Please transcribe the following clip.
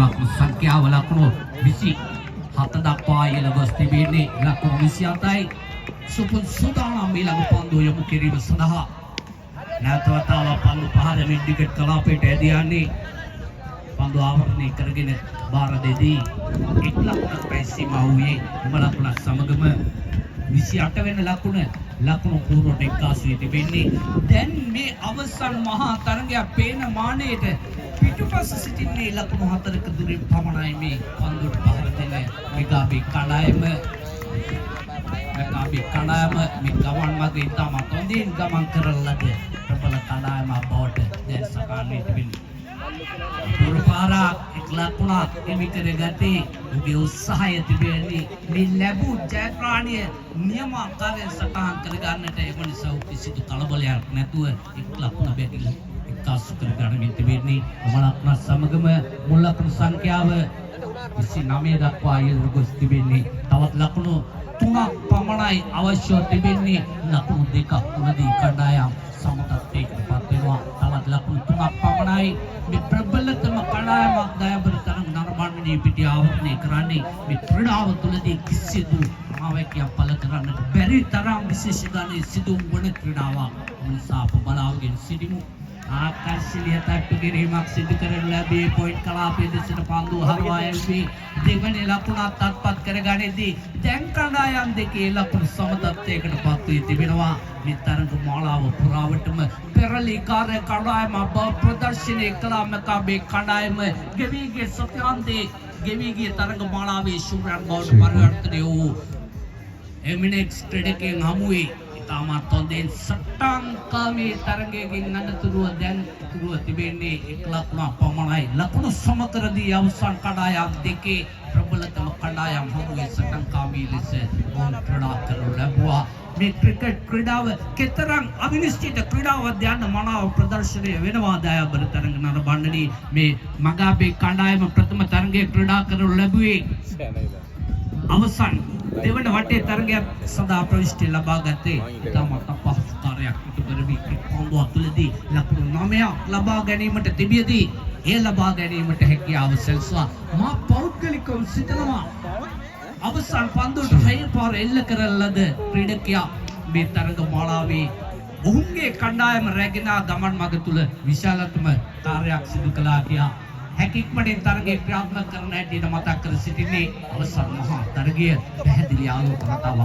ලකුණු සංඛ්‍යාව ලකුණු 27 දක්වා ඉහළ ගොස් තිබෙන්නේ. ලකුණු 27යි සුපුන් සූදානම් ඊළඟ පන්දුව යොමු කිරීම සඳහා. නැවත වතාවක් පන්දු පහරමින් ටිකට් කලාපයට ඇදී යන්නේ. පන්දු ආවරණය කරගෙන බාර දෙදී 1 ලකුණක් පැසීම වූයේ උම ලකුණක් සමගම 28 වෙනි ලකුණු පූර්වට එක්කාසුවේ තිබෙන්නේ. දැන් මේ අවසන් මහා තරගයක් පේන මානයට පිටුපස සිටින්නේ ලකුණු 4ක දුරින් පමණයි මේ පන්දුට පහර දෙන මෙගාබී කණ්ඩායම. මේ ගමන් මගේ ඉතාමත් හොඳින් ගමන් කරන ලද ප්‍රබල කණ්ඩායමක් බවට දැන් සකාලේ තිබෙන්නේ. පුරපාරක් 1 ලකුණක් එමි කරගත්තේ ඔබේ උත්සාහය තිබෙන්නේ මේ ලැබූ ජයග්‍රහණය නියමාකාරයෙන් සටහන් කරගන්නට. ඒ නිසා කිසිදු කලබලයක් නැතුව 1 ලකුණ බැගිලි එක්කාසු කරගන්නමින් තිබෙන්නේ. ඔබ ලකුණ සමගම මුල් ලකුණු සංඛ්‍යාව 29 දක්වා ඉහළ ගොස් තිබෙන්නේ. තවත් ලකුණු 3ක් පමණයි අවශ්‍ය තිබෙන්නේ. ලකුණු 2ක් උනදී කණ්ඩායම් සමතත්වයකටපත් වෙනවා. තවත් ලකුණු 3ක් පමණයි. මේ ප්‍රබලතම කණ්ඩායමක් දයබර තරඟ නරඹන්නේ පිටි ආවරණය කරන්නේ. මේ ක්‍රීඩාව තුළදී කිසිදු ආවේගයක් පළ කරන්නට බැරි තරම් විශේෂ ගණයේ සිදුවන වන ක්‍රීඩාවක්. නිසා අප බලාගෙන සිටිමු. ආකර්ශනීය තට්ටු කිරීමක් සිදු කරන ලැබී පොයින්ට් කලාපයේ දෙසට පන්දු හරවා එල්වි දෙවැනි ලකුණත් අත්පත් කරගනිද්දී දැන් කණ්ඩායම් දෙකේ ලකුණු සමතත්වයකට පත් වී තිබෙනවා. මේ තරඟ මාලාව පුරාවටම පෙරලිකාර කණ්ඩායම බව ප්‍රදර්ශනය කළ මකාබේ කණ්ඩායම ගෙවිගේ සත්‍යාන්තයේ ගෙවිගේ තරඟ මාලාවේ ශුභ්‍රන් බවට පරිවර්තනය වූ එමිනෙක්ස් ක්‍රීඩකයන් හමුවේ ඉතාමත් හොඳින් සටන්කාමී තරගයකින් අනතුරුව දැන් ඉතුරුව තිබෙන්නේ 1 ලකුණක් පමණයි. ලකුණු සමකරදී අවසන් කණ්ඩායම් දෙකේ ප්‍රබලතම කණ්ඩායම් හමුවේ සටන්කාමී ලෙස ක්‍රීඩා කරනු ලැබුවා. මේ ක්‍රිකට් ක්‍රීඩාව කෙතරම් අවිනිශ්චිත ක්‍රීඩාවක් යන මනාව ප්‍රදර්ශනය වෙනවා. දයාබර තරඟ නරඹන්නේ මේ මගාබේ කණ්ඩායම ප්‍රථම තරගයේ ක්‍රීඩා කරනු ලැබුවේ අවසන් දෙවන වටේ තරගයක් සඳහා ප්‍රවිෂ්ටි ලබා ගත්තේ ඉතාමත් අපහසු කාර්යයක් ඉටු කරමින් පන්දුව තුළදී ලකුණු 9ක් ලබා ගැනීමට තිබියදී ඒ ලබා ගැනීමට හැකියාව සැලසුවා. මා පෞද්ගලිකව සිතනවා අවසන් පන්දුවට 6 පාර එල්ල කරන ලද ක්‍රීඩකයා මේ තරග මාලාවේ ඔහුගේ කණ්ඩායම රැගෙන ගමන් මඟ තුල විශාලතම කාර්යයක් සිදු කළා කියා හැකියක්මඩින් තරගයේ ක්‍රියාත්මක කරන හැටියට මතක් කර සිටින්නේ අවසන් මහා තරගය පැහැදිලි ආලෝක කතාවක්.